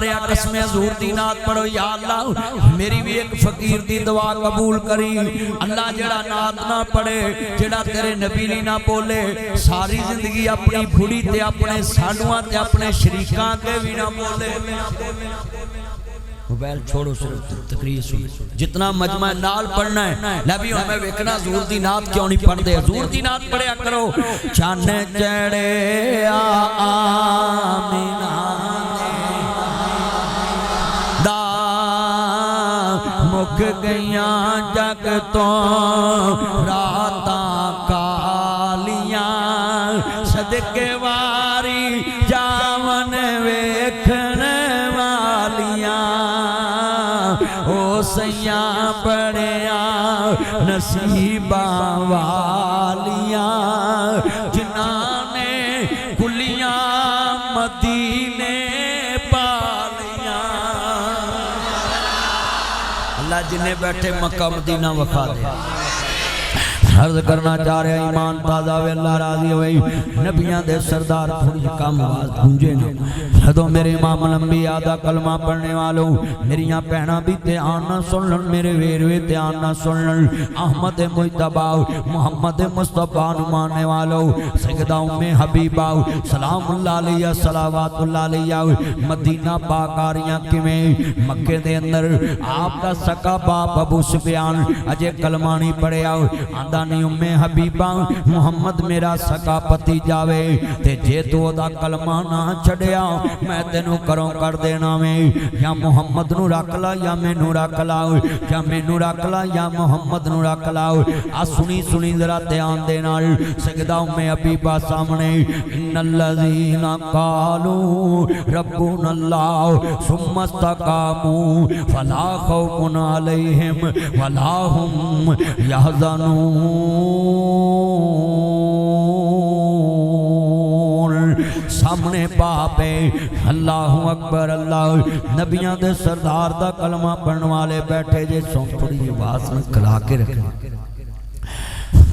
رہا قسم حضور دی نات پڑھو یا اللہ میری بھی ایک فقیر دی دعا قبول کری اللہ جڑا نات نہ پڑھے جڑا تیرے نبی لی نہ بولے ساری زندگی اپنی بھوڑی تے اپنے سالوان تے اپنے شریکاں تے بھی نہ بولے موبائل چھوڑو صرف تقریر سن جتنا مجمع نال پڑھنا ہے نبی ہمیں ویکھنا حضور دی نات کیوں نہیں پڑھ دے حضور دی نات پڑھیا کرو چان چڑھے آمینہ دا مک گیاں جگ تو راتاں کالیاں صدقے واری جاون ویکھن والیاں او سیاں بڑیاں نصیباں والیاں جنہاں نے کلیاں مدینے پالیاں اللہ جنہیں بیٹھے مکہ مدینہ وکھا دے عرض کرنا چاہ رہے ایمان تازہ ہوئے اللہ راضی ہوئے نبیان دے سردار تھوڑی کام آواز گونجے نا حدوں میرے امام الانبیاء دا کلمہ پڑھنے والوں میری یہاں پہنا بھی تیان نہ سنن میرے ویروے تیان نہ سنن احمد مجتبہ محمد مصطفیٰ نمانے والوں سیدہ ام حبیبہ سلام اللہ علیہ صلوات اللہ علیہ مدینہ پاکاریاں کمیں مکہ دے اندر آپ دا سکا باپ ابو سفیان اجے کلمانی پڑھے آؤ آندہ نہیں ام حبیبہ محمد میرا سکا پتی جاوے تے جے تو دا کلمہ نہ چھڑیا میں تینوں کروں کر دینا میں یا محمد نو رکھلا یا میں نو رکھلا یا میں نو رکھلا یا محمد نو رکھلا آ سنی سنی ذرا دھیان دینا سجدہ ام حبیبہ سامنے ان الذین قالوا ربنا اللہ ثم استقاموا فلا خوف علیہم ولا هم يحزنون سامنے باپے اللہ اکبر اللہ نبیان دے سردار دا کلمہ پڑھن والے بیٹھے جے سن تھوڑی یہ بات نہ کلا کے رکھیں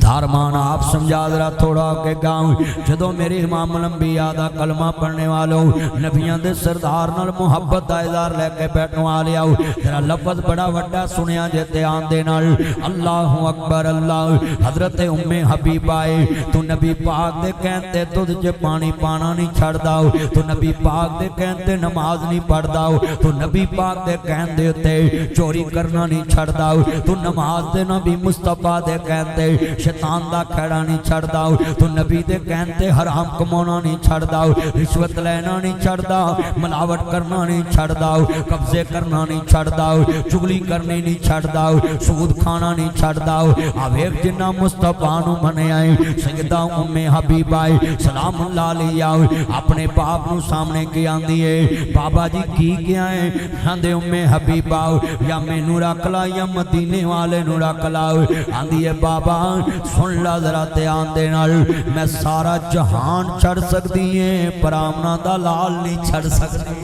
دارمان آپ سمجھا ذرا تھوڑا کے گاؤں جدو میرے امام الانبیاء دا کلمہ پڑھنے والوں نبیان دے سردار نال محبت دا اظہار لے کے بیٹھنے والے آؤ ذرا لفظ بڑا وڈا سنیا جیتے آن دے نال اللہ اکبر اللہ حضرت ام حبیبہ آئے تو نبی پاک دے کہنتے تجھ جے پانی پانا نہیں چھڑ داؤ تو نبی پاک دے کہنتے نماز نہیں پڑھ داؤ تو نبی پاک دے کہنتے تے چوری کرنا نہیں چھڑ داؤ تو نماز دے نبی مصطفیٰ دے کہنتے شیطان دا کھڑا نہیں چھڑ داؤ تو نبی دے کہنتے حرام کمونا نہیں چھڑ داؤ رشوت لینا نہیں چھڑ داؤ ملاوٹ کرنا نہیں چھڑ داؤ قبضے کرنا نہیں چھڑ داؤ چگلی کرنی نہیں چھڑ داؤ سود کھانا نہیں چھڑ داؤ آویک جنہ مصطفیٰ نو بنے آئے سیدہ ام حبیبہ آئے سلام اللہ علیہ اپنے باپ نو سامنے کی آندیے بابا جی کی کیا ہے ہندے ام حبیبہ یا میں نو رکھلا یا مدینے والے نو رکھلا آندیے بابا سن لا ذرا دھیان دینا میں سارا جہان چھڑ سکتی ہیں پر آمنہ دا لال نہیں چھڑ سکتی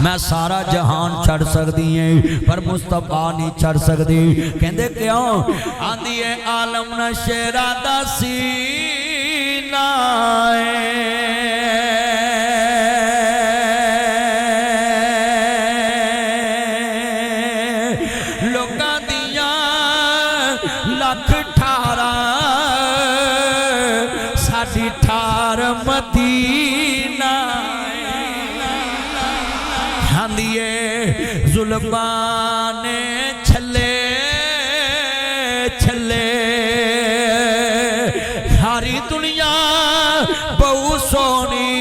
میں سارا جہان چھڑ سکتی ہیں پر مصطفیٰ نہیں چھڑ سکتی کہندے کیوں آندھی ہے عالم نشیرہ دا سینہ ظلمانے چھلے چھلے ساری دنیا بہو سونی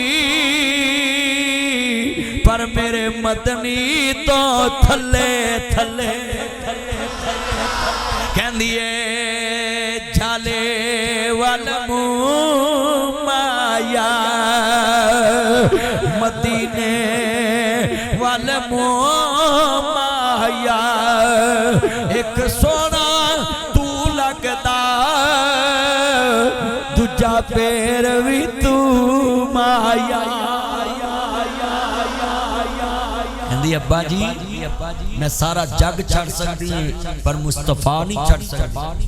پر میرے مدنی تو تھلے تھلے کہندیے جھالے والمو مایا مدینے والمو مایا ایک سونا تو لگتا دجا پیر بھی تو مایا کہندی ابا جی میں سارا جگ چھڑ سکتی ہیں پر مصطفیٰ نہیں چھڑ سکتی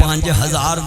5,000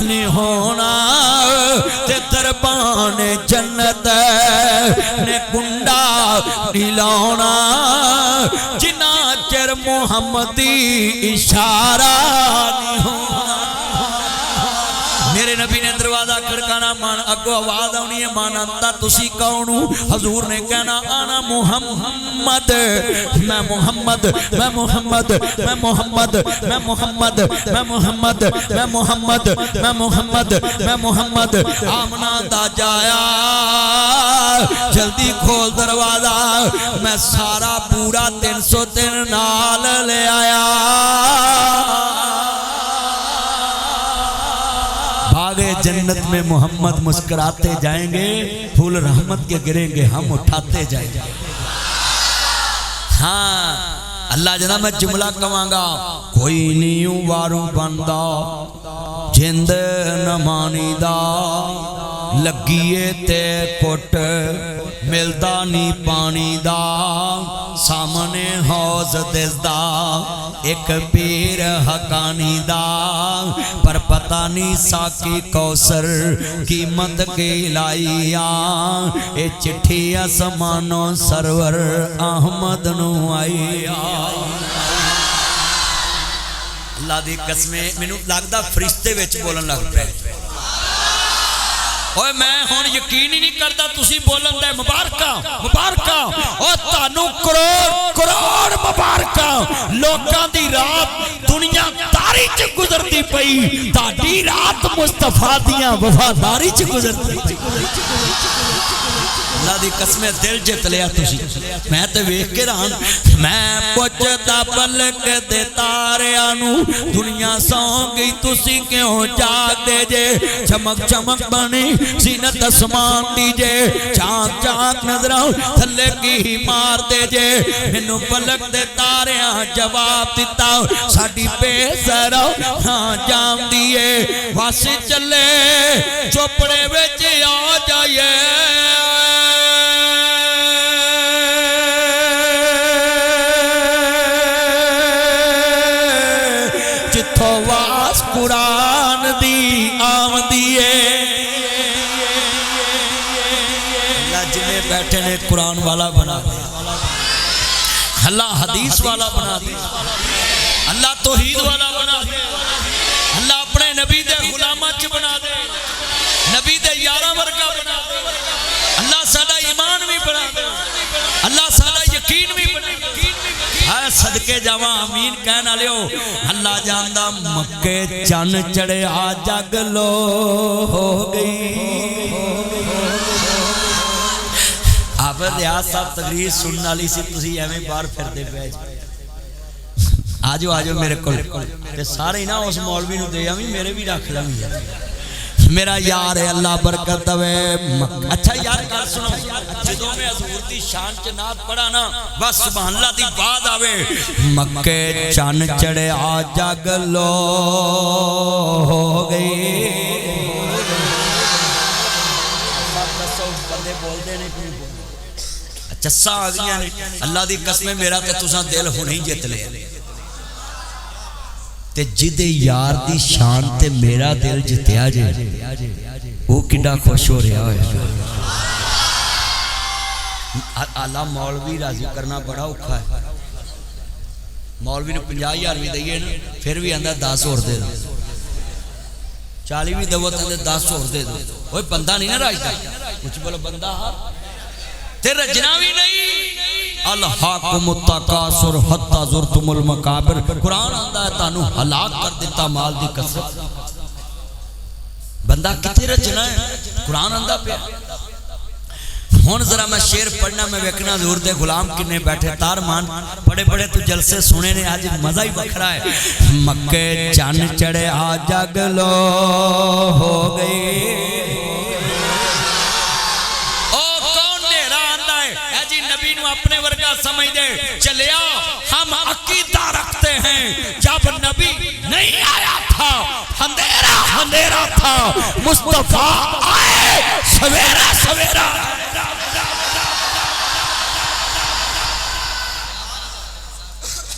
نہیں ہونا تے دربان جنت نے کنڈا نہیں لاؤنا جنا چر محمدی اشارہ نہیں ہونا۔ میرے نبی نے دروازہ کھڑکانا، مان اگو آواز آنی ہے، مان انتا تسی کونو؟ حضور نے کہنا آنا محمد، میں محمد، میں محمد، میں محمد، میں محمد، میں محمد، میں محمد، میں محمد، میں محمد۔ آمنا دا جایا جلدی کھول دروازہ، میں سارا پورا 303 نال لے آیا۔ آگے جنت میں محمد مسکراتے جائیں گے، پھول رحمت کے گریں گے، ہم اٹھاتے جائیں گے۔ ہاں اللہ جناب میں جملہ کمانگا، کوئی نیوں واروں بندہ جند نمانی دا لگیے تے کٹ ملدا نی پانی دا سامنے حوض دزدا ایک پیر حقانی دا پر پتہ نہیں ساکی کوثر قیمت کی لائیا اے چٹھی آسمانوں سرور احمد نو آئیا۔ اللہ دی قسمیں مینوں لگدا فرشتے وچ بولن لگ پے۔ اوہ میں ہون یقین ہی نہیں کرتا تسی بولن دے مبارکہ مبارکہ او تانوں کروڑ مبارکہ لوکاں دی رات دنیا داری چ گزرتی پئی، تاڈی رات مصطفیٰ دیاں وفاداری چ گزرتی پئی۔ اللہ دی قسمیں دل جت لیا تسی، میں تے ویکھ کے رہاں میں پوچھدا پلک دے تاریاں دنیا سو گئی تسی کیوں جاگ دے جے، چمک چمک بنی زینت اسمان دیجے، چاک چاک نظروں تھلے کی ہی مار دے جے، مینوں پلک دے تاریاں جواب دیتا ساڈی بے سرو ہاں جام دیے واسی چلے چوپڑے وچ آ جائیے۔ جتھو واس قرآن دی آم دیے، اللہ جنہیں بیٹھے نے قرآن والا بنا دے، اللہ حدیث والا بنا دے، اللہ توحید والا بنا دے، اللہ اپنے نبی دے غلامہ چ بنا دے، نبی دے یارہ ورگا بنا دے، اللہ سادہ ایمان بھی بنا دے، اللہ سادہ یقین بھی بنا دے۔ ہاں صدقے جاواں آمین کہنا لیو۔ اللہ جاندہ مکے چن چڑے آ جگ لو ہو گئی۔ آپ ریاض صاحب تقریر سننا لی سی تسی ایویں بار پھر دے بیج آجو آجو میرے کل تے سارے نا اس مولوی نو دے آمین میرے بھی رکھ لیں میرا یار ہے اللہ برکت دوے۔ اچھا یار کر سنو جدوں میں حضور دی شان چ نعت پڑھا نا بس سبحان اللہ دی بات آوے، مکے چن چڑے آ جگ لو ہو گئی۔ بندے بول دے نہیں کوئی بول چسا آ گیا اللہ دی قسمیں میرا تے تساں دل ہونے ہی جت لے تے جدے یار دی شان تے میرا دل جتیا جے وہ کڈا خوش ہو رہا ہے۔ اللہ مولوی راضی کرنا بڑا اوکھا ہے، مولوی نے 50,000 بھی دئیے نا پھر بھی اندر 10 اور دے دو، 40 بھی دو تے 10 اور دے دو، وہ بندہ نہیں نا راجدہ کچھ بولو بندہ تے رجنا بھی نہیں۔ الحاکم التکاثر حتی زرتم المقابر، قرآن آندہ ہے تانو ہلاک کر دیتا مال دی کثرت۔ بندہ کتے رجنا ہے قرآن آندہ پہ۔ ہون ذرا میں شیر پڑھنا میں ویکنا حضور دے غلام کنے بیٹھے تارمان بڑے بڑے تو جلسے سنے نے آج مزہ ہی بکھرا ہے۔ مکے چن چڑے آ جگ لو ہو گئی۔ اپنے ورگا سمجھ دے چلیا ہم عقیدہ رکھتے ہیں جب نبی نہیں آیا تھا اندھیرا تھا، مصطفیٰ آئے سویرا سویرا۔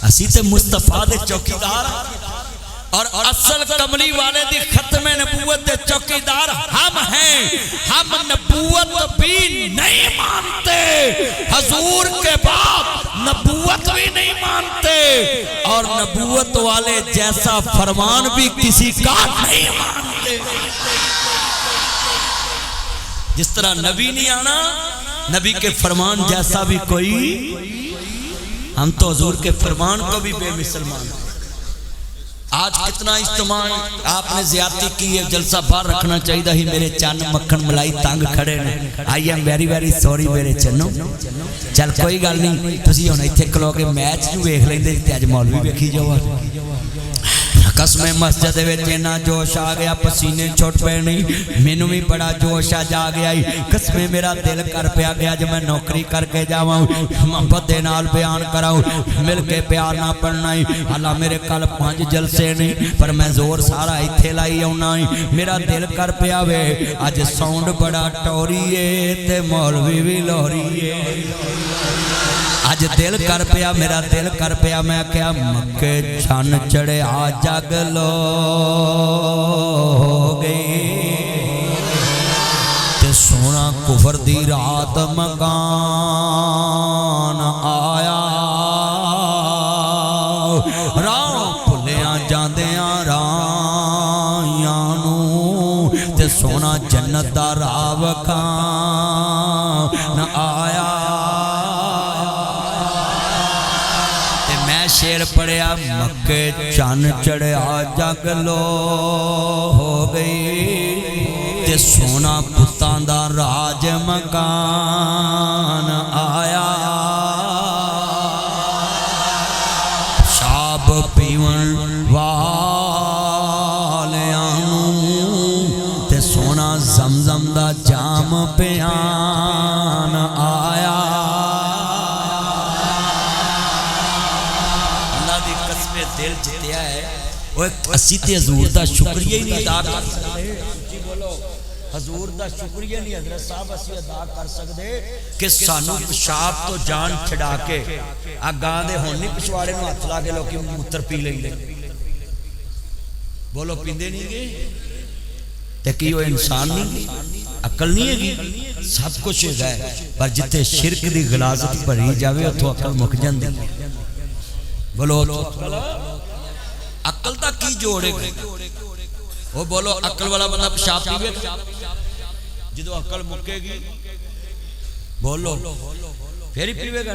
اسی تے مصطفیٰ دے چوکیدار اور اصل کملی والے دی ختم نبوت دے چوکیدار ہم ہیں. ہم نبوت بھی نہیں مانتے, حضور کے بعد نبوت بھی نہیں مانتے, اور نبوت والے جیسا فرمان بھی کسی کا نہیں مانتے. جس طرح نبی نہیں آنا, نبی کے فرمان جیسا بھی کوئی, ہم تو حضور کے فرمان کو بھی بے مثل مانتے. آج کتنا اجتماع آپ نے زیادتی کی ہے, جلسہ باہر رکھنا چاہیے ہی. میرے چان مکھن ملائی تانگ کھڑے نے. I am very very sorry میرے چنو. چل کوئی گل نہیں, تسی ہونا ایتھے کھلو کے میچ نو ویکھ لیندے تے اج مولوی ویکھی جاؤ. قسم مسجد وچ نا جوش آ گیا, پسینے چھٹ پے نہیں, مینوں بھی بڑا جوش آ جا گیا. قسم میرا دل کر پیا گیا جو میں نوکری کر کے جاواں, محبت دے نال بیان کراؤں, مل کے پیار نہ پڑھنا. اللہ میرے کل 5 جلسے نہیں, پر میں زور سارا ایتھے لائی آਉਣਾ. میرا دل کر پیا وے اج ساؤنڈ بڑا ٹوری ہے تے مولوی بھی لوری ہے. آج دل کر پیا, میرا دل کر پیا, میں کیا مکے چھن چڑے آ جگ لو گئی تے سونا کفر دی رات مکان آیا. راہ بھلیاں جاندیاں رائیاں نو تے سونا جنت دا راہ وکھان آیا. شیر پڑیا مکے چان چڑھیا جگ لو ہو گئی تے سونا پتاں دا راج مکان آیا. شاب پیون والیاں نوں تے سونا زمزم دا جام پیان آیا. دل جتیا ہے وہ اسی تے حضور دا شکریہ ہی نہیں ادا کر سکتے. جی بولو, حضور دا شکریہ نہیں حضرت صاحب اسی ادا کر سکتے کہ سانو پیشاب تو جان چھڑا کے گاں دے ہون نہیں پچھواڑے نو ہاتھ لا کے لوکی موتر پی لیں گے. بولو پیندے نہیں گے تے کی وہ انسان نہیں, عقل نہیں ہے گی, سب کچھ ہے, پر جتے شرک دی غلاظت بھری جاوے اتھوں عقل مک جاندی. بولو عقل دا کی جوڑے گا, وہ بولو عقل والا بندہ پیشاب پیوے گا جدو عقل مکے گی, بولو پھر ہی پیوے گا.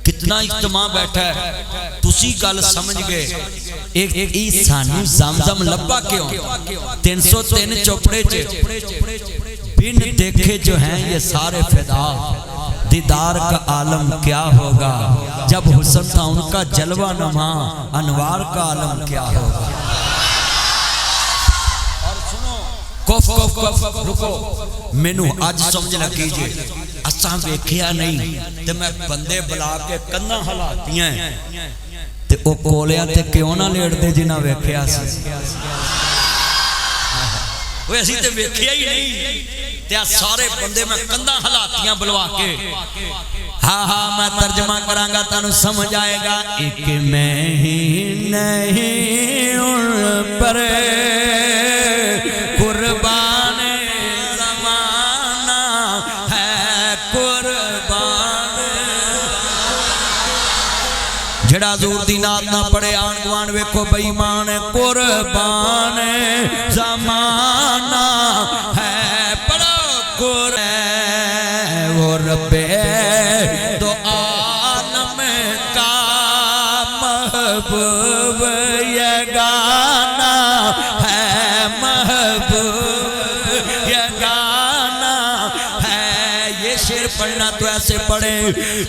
کتنا اجتماع بیٹھا ہے, تسی گل سمجھ گئے. ایک سانو زمزم لبا کیوں 303 چوپڑے بن دیکھے جو ہیں یہ سارے فدا. دیدار کا عالم کیا ہوگا جب حسن تھا ان کا جلوہ نما, انوار کا عالم کیا ہوگا. اور سنو رکو, مینوں آج سمجھ نہ کیجئے, اساں ویکھیا نہیں تے میں بندے بلا کے کناں ہلاتیاں تے او کولیاں تے کیوں نہ لیٹ دے جنہاں ویکھیا سی. وہ اسی تے ویکھیا ہی نہیں تے سارے بندے میں کندھاں ہلاتیاں بلوا کے. ہاں ہاں میں ترجمہ کرانگا تانوں سمجھ آئے گا. ایک میں ہی نہیں ان پر قربان زمانہ ہے قربان. جڑا حضور دی نات نہ پڑھے آن گوان ویکھو بے ایمان. قربان زمانہ ہے وہ رب دو عالم کا محبوب یگانہ ہے, محبوب یگانہ ہے. یہ شعر پڑھنا تو ایسے پڑھے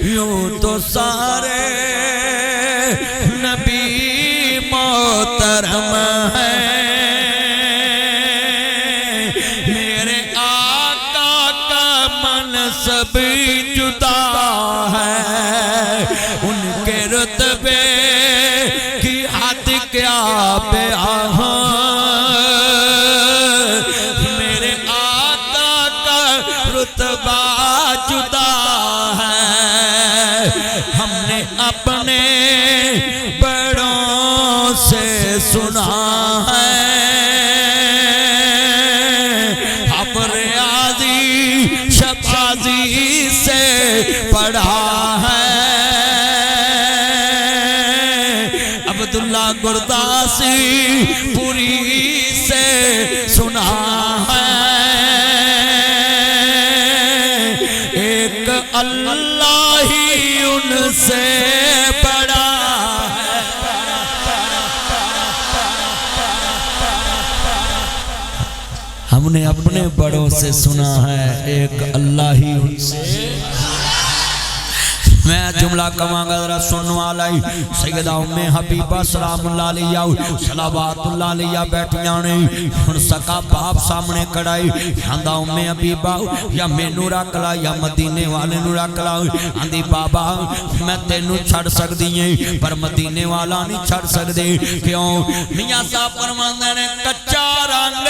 یوں تو سارے نبی محترم ہیں, سب جدا ہے, ان کے رتبے کی حد کیا بیان. میرے آقا کا رتبہ جدا ہے, ہم نے اپنے سنا ہے اب ریاضی شبازی سے پڑھا ہے عبداللہ گرداسی پوری سے سنا ہے ایک اللہ ہی ان سے بڑا ہے ہم نے اپنے بڑوں سے سنا ہے ایک اللہ ہی ان سے میں جملہ کماں گا ذرا سننے والا ہی سیدہ ام حبیبہ سلام اللہ علیہ صلوات اللہ علیہ بیٹھی آنے ہن سکا باپ سامنے کڑائی ہندہ ام حبیبہ یا مینو رکھ لا یا مدینے والے نو رکھ لا ہندی بابا میں تینو چھڑ سک دیئے پر مدینے والا نہیں چھڑ سک دے کیوں میاں صاحب فرماندے نے کچا رنگ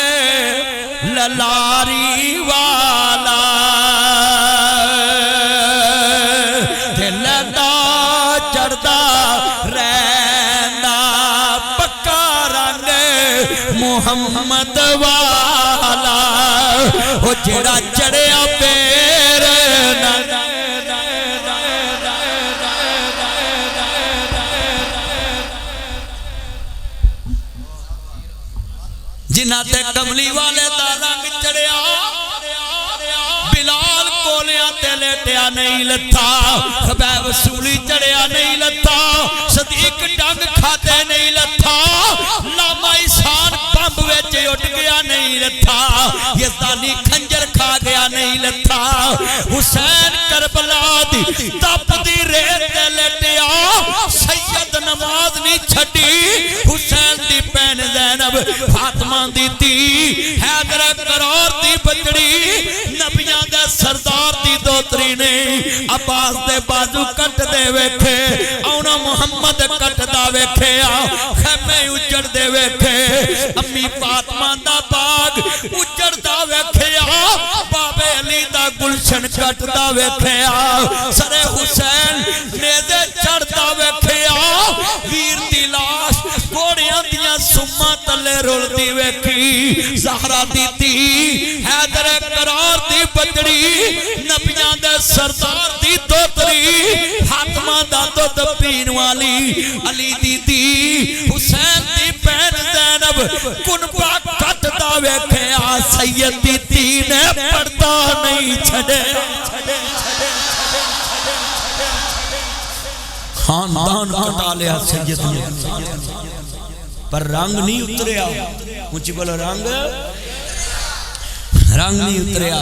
للاری والا محمد والا وہ جڑا چڑیا پیر جنہ تے کملی والے دا رنگ چڑیا بلال کولیاں تے لیٹیا نہیں لتا خبیب سولی چڑیا نہیں لتا صدیق ڈنگ کھاتے نہیں لتا لاما عیسان پمب ویچے اٹھ گیا نہیں لتا یزدانی کھنجر کھا گیا نہیں لتا حسین کربلا دی تپ دی ریت دے لیٹیا سید نماز نہیں چھٹی حسین دی پین زینب فاطمہ دی تی حیدر قرار دی بچڑی نبیان دے سردار دی دوتری نے عباس دے بازو کٹ دے ویکھے اونا محمد کٹ دا ویکھے خیمے اجڑ دے ویکھے امی فاطمہ دا باغ اجڑ دا ویکھے بابے علی دا گلشن کٹ دا ویکھے سر حسین نیزے چڑھ دا ویکھے ویر دی لاش گوڑیاں دیاں سمہ تلے رول دی ویکھی زہرہ دی تی حیدر قرار دی بچڑی نبیان دے سردار دی دوتری فاطمہ دا دودھ پین والی علی دی دی حسین دی پین زینب کنبا کٹ دا ویکھے سید دی تی نے پردہ نہیں چھڑے خاندان کٹا لیا سید نے پر رنگ نہیں اتریا مجھے بولو رنگ نہیں اتریا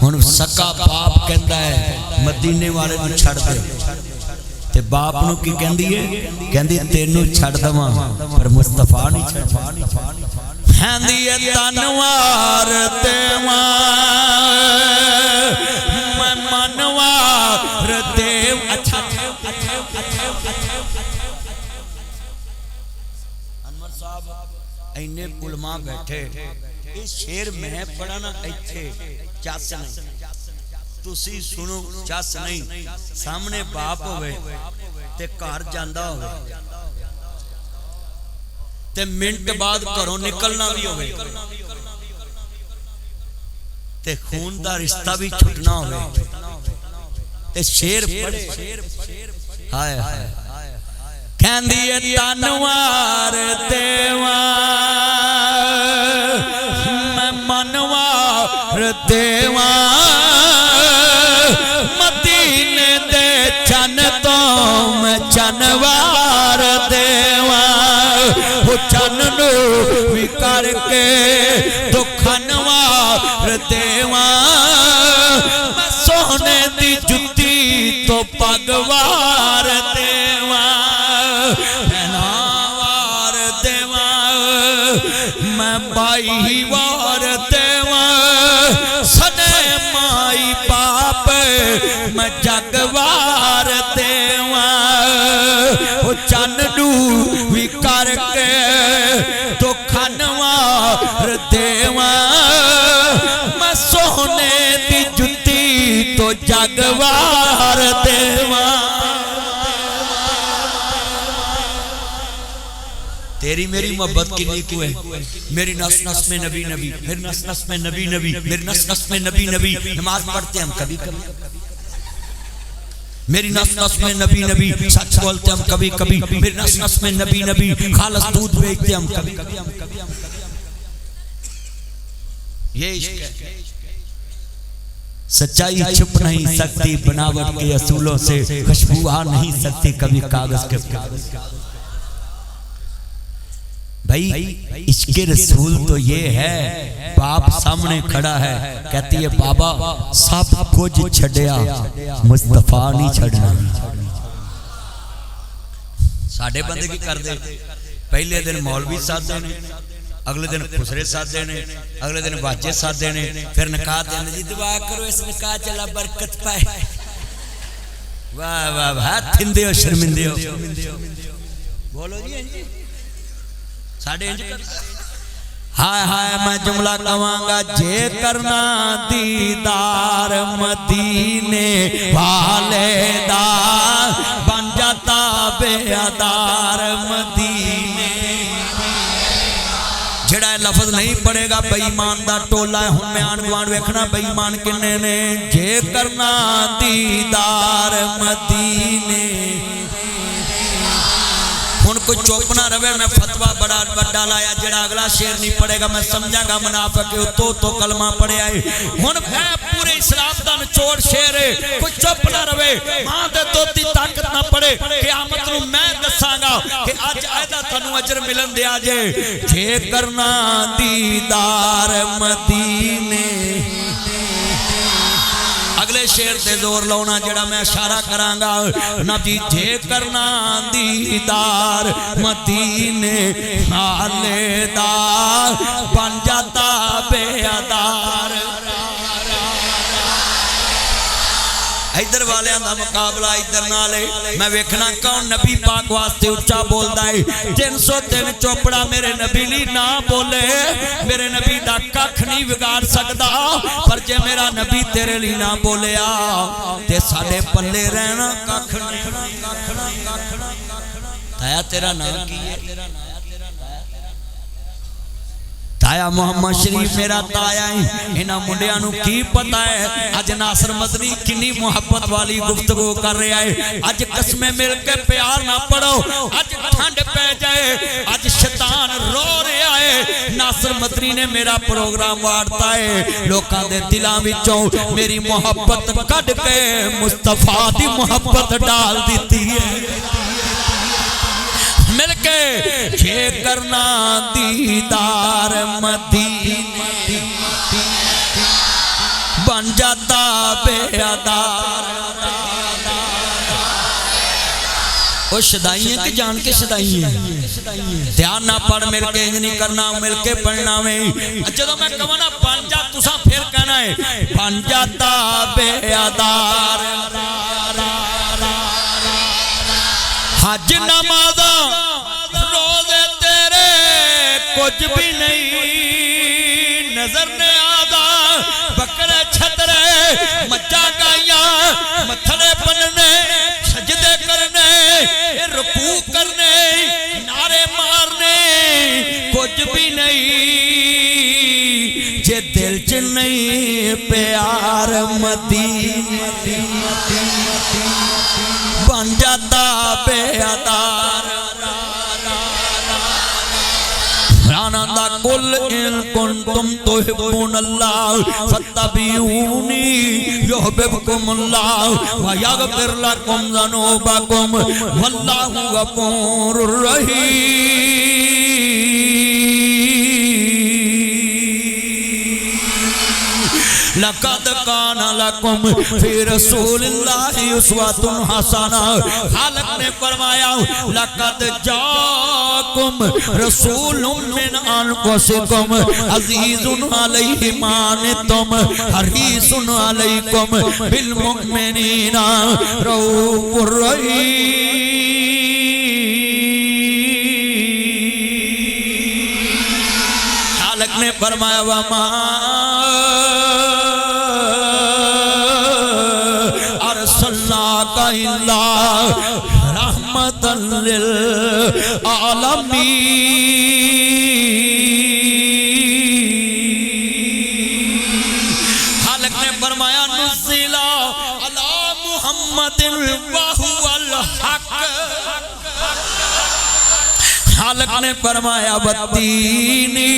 ہن سکا باپ کہندا ہے مدینے والے نو چھڑ دے تے باپ نو کی کہندی ہے کہندی تینو چھڑ دواں پر مصطفیٰ نہیں چھڑ کہندی ہے تنوار دیواں میں منوار دیو اچھا انور صاحب اینے علماء بیٹھے اس شیر میں پڑھنا ایتھے چاس نہیں تسی سنو چاس نہیں سامنے باپ ہوئے تے کار جاندہ ہوئے تے منٹ بعد کرو نکلنا بھی ہوئے تے خون دا رشتہ بھی چھٹنا ہوئے تے شیر پڑھے ہائے ہائے کہندی ہے تنوار دیوان میں منوار دیوان مدینے دے چن تو میں چنوار دیوان وہ چن نو بھی کر کے تو کھنوار دیوان میں سونے دی جتی تو پگوار دیوان پہناوار دیوان میں بائی وار دیوان سنے مائی باپ میں جگوار دیوان وہ چندو بھی کر کے تو کھنوار دیوان میں سونے دی جتی تو جگوار دیوان تیری میری محبت کی نیکو ہے. میری نس نس میں نبی نبی، میری نس نس میں نبی نبی، میری نس نس میں نبی نبی. نماز پڑھتے ہم کبھی کبھی، میری نس نس میں نبی نبی. سچ بولتے ہم کبھی کبھی، میری نس نس میں نبی نبی. خالص دودھ بیچتے ہم کبھی کبھی. یہ عشق ہے. سچائی چھپ نہیں سکتی بناوٹ کے اصولوں سے، خوشبو آ نہیں سکتی کبھی کاغذ کے. بھائی عشق رسول تو یہ ہے، باپ سامنے کھڑا ہے کہتی ہے بابا سب کچھ چھڑیا مصطفیٰ نہیں چھڑنا. ساڑھے بندے کی کر دے، پہلے دن مولوی ساتھ دینے، اگلے دن خسرے ساتھ دینے، اگلے دن باجے ساتھ دینے، پھر نکاح دینے جی دعا کرو اس نکاح چلا برکت پائے. واہ واہ واہ تھندے ہو شرمندے ہو. بولو جی ساڑھے انج کر. ہائے ہائے میں جملہ کہاں گا، جے کرنا دیدار مدینے والے دا بن جاتا بیادار مدینے. جڑا ہے لفظ نہیں پڑے گا بے ایمان دا ٹولا ہے. ہن میں آن گوان ویکھنا بے ایمان کنے نے. جے کرنا دیدار مدینے. ہن کوئی چوپ نہ رہے، میں فتوہ بڑا بڑا لایا جڑا اگلا شعر نہیں پڑھے گا میں سمجھا گا منافق ہے تو کلمہ پڑھے آئے. ہن میں پورے اسلام دا نچوڑ شعر ہے، کوئی چوپ نہ رہے. ماں دے دوتی طاقت نہ پڑے. قیامت نو میں دساں گا کہ اج ایدا تانوں اجر ملن دے آجے. جے کرنا دیدار مدینے. اگلے شعر تے زور لاؤنا جڑا میں اشارہ کراں گا. نبی جے کرنا دیدار مدینے والے دا بن جاتا بیادار. ادھر والے دا مقابلہ ادھر نالے. میں ویکھنا کون نبی پاک واسطے اچھا بولدا ہے. 303 چوپڑا میرے نبی لی نہ بولے، میرے نبی دا ککھ نہیں بگاڑ سکدا. پر جے میرا نبی تیرے لی نہ بولیا تے ساڈے پلے رہنا ککھ نہیں. تایا تیرا نام کی ہے؟ تایا محمد شریف میرا تایا ہے. انہاں منڈیاں نو کی پتہ ہے اج ناصر مدنی کنی محبت والی گفتگو کر رہا ہے. اج قسمیں مل کے پیار نہ پڑھو، اج ٹھنڈ پہ جائے، اج شیطان رو رہا ہے. ناصر مدنی نے میرا پروگرام واڑتا ہے، لوکاں دے دلاں وچوں میری محبت کڈ کے مصطفیٰ دی محبت ڈال دیتی ہے. مل کے جے کرنا دیدار مدینے بن جاتا بیادار. وہ شدائی ہیں کہ جان کے شدائی ہیں. دھیان نہ پڑھ مل کے انج نہیں کرنا، مل کے پڑھنا میں. جدو میں کہنا بن جا تساں پھر کہنا ہے بن جاتا بیادار. حج نمازاں روزے تیرے کچھ بھی نہیں نظر نے آدھا. بکرے چھترے مچا گائیاں متھڑے بننے سجدے کرنے رکوع کرنے نعرے مارنے کچھ بھی نہیں. جے دل چ نہیں پیار مدینے بن جاتا بیادار. رانا قل ان کنتم تحبون اللہ فاتبعونی یحببکم اللہ ویغفر لکم ذنوبکم واللہ غفور رحیم. لقد کان لکم فی رسول اللہ اسوۃ حسنہ. خالق نے فرمایا لقد جاکم رسول من انفسکم عزیز علیہ ما عنتم حریص علیکم بالمؤمنین رؤوف رحیم. خالق نے فرمایا وما ارسلناک الا رحمت للعالمین۔ خالق نے فرمایا نزل علی محمد وہو الحق۔ خالق نے فرمایا والتینی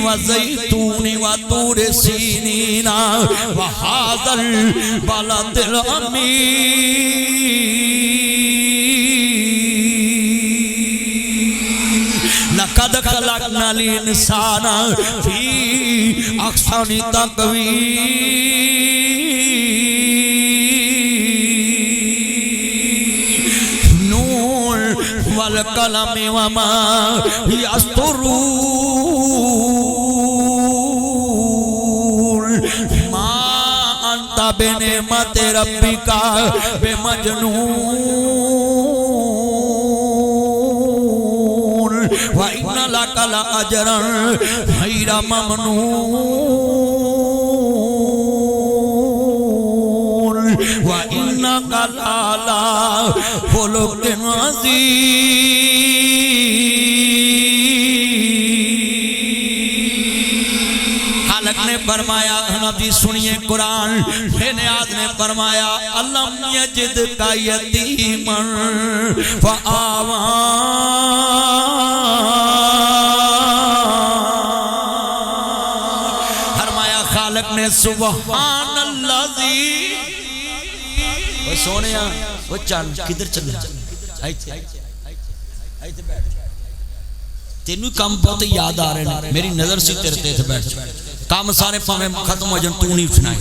وزیتونی وطور سینین وہذا البلد الامین۔ لقد خلقنا الانسان فی احسن تقویم۔ والقلم وما يسطرون ما انت بنعمت ربك بمجنون وان لك لاجرا غير ممنون وانك لعلى خلق عظیم۔ خالق نے فرمایا نبی سنیے قرآن، بے نیاز نے فرمایا الم یجدک یتیما فآویٰ۔ فرمایا خالق نے سبحان اللذی، وہ سونے وہ چاند کدھر چلے تینوں کام بہت یاد آ رہے ہیں، میری نظر سے تیرے تیرے بیٹھ کام سارے پاویں ختم ہو جن تو نہیں اٹھنا ہے۔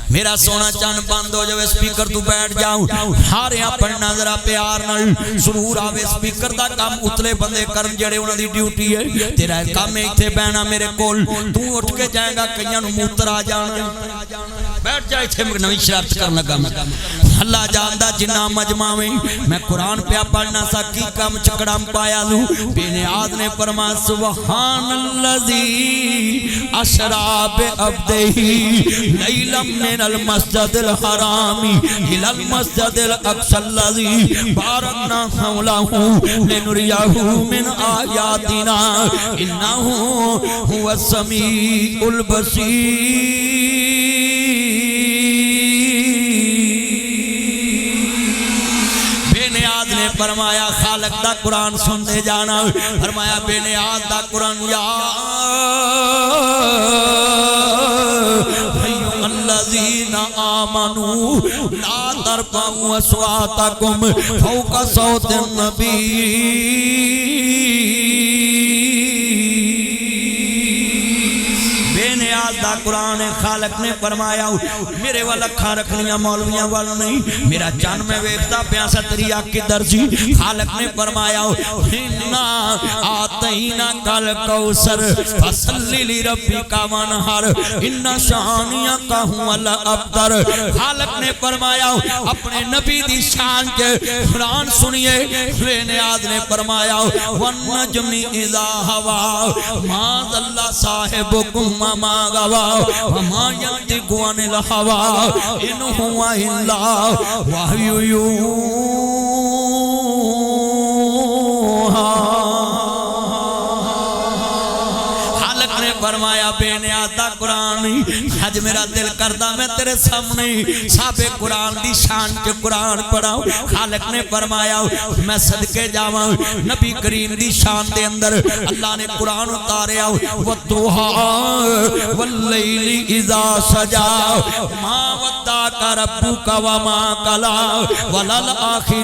میرا سونا چاند بند ہو جائے سپیکر تو بیٹھ جاؤں ہارے ہاں پڑھنا ذرا پیار نال سرور آوے سپیکر دا کام اتلے بندے کرن جڑے انہاں دی ڈیوٹی ہے۔ تیرا کام ہے ایتھے بہنا میرے کول، تو اٹھ کے جائے گا کئیاں نو موتر آ جانا، بیٹھ جائے تھے نویں شرارت کرن لگا۔ اللہ جاندا جنہ مجمع میں قرآن پہ پڑھنا سا کی کام چکڑام پایا لوں۔ بے نیاز نے فرمایا سبحان اللذی اسریٰ بعبدہ لیلا من المسجد الحرام الى المسجد الاقصی الذی بارکنا حولہ لنریہ من آیاتنا انہ هو السمیع البصیر۔ فرمایا خالق دا قرآن سنتے جانا، فرمایا بے نیاز دا قرآن یا ایھا الذین آمنوا لا ترفعوا اصواتکم فوق صوت النبی۔ دا قرآن خالق نے فرمایا میرے والا کھا رکھنیاں مولویاں والا نہیں، میرا چان میں ویکھتا پیاسا تیری آنکھ کی درجی۔ خالق نے فرمایا اِنَّا آتَيْنَاكَ الْكَوْثَرَ فَصَلِّ لِرَبِّكَ وَانْحَرْ إِنَّ شَانِئَكَ هُوَ الْأَبْتَرُ۔ خالق نے فرمایا اپنے نبی دی شان کے قرآن سنیے۔ بے نیاز نے فرمایا وَالنَّجْمِ إِذَا هَوَىٰ مَا ضَلَّ صَاحِبُكُمْ وَمَا غَوَىٰ وَمَا يَنطِقُ عَنِ الْهَوَىٰ إِنْ هُوَ إِلَّا وَحْيٌ يُوحَىٰ۔ خالق نے فرمایا بے نیاز دا قرآن آج میرا دل کردہ میں تیرے سامنے صحابہ قرآن دی شان کے قرآن پڑھاؤں۔ خالق نے فرمایا میں صدقے جاواں نبی کریم دی شان دے اندر اللہ نے قرآن اتارے آؤ وَالضُّحَىٰ وَاللَّيْلِ إِذَا سَجَىٰ مَا وَدَّعَكَ رَبُّكَ وَمَا قَلَىٰ وَلَلْآخِرَةُ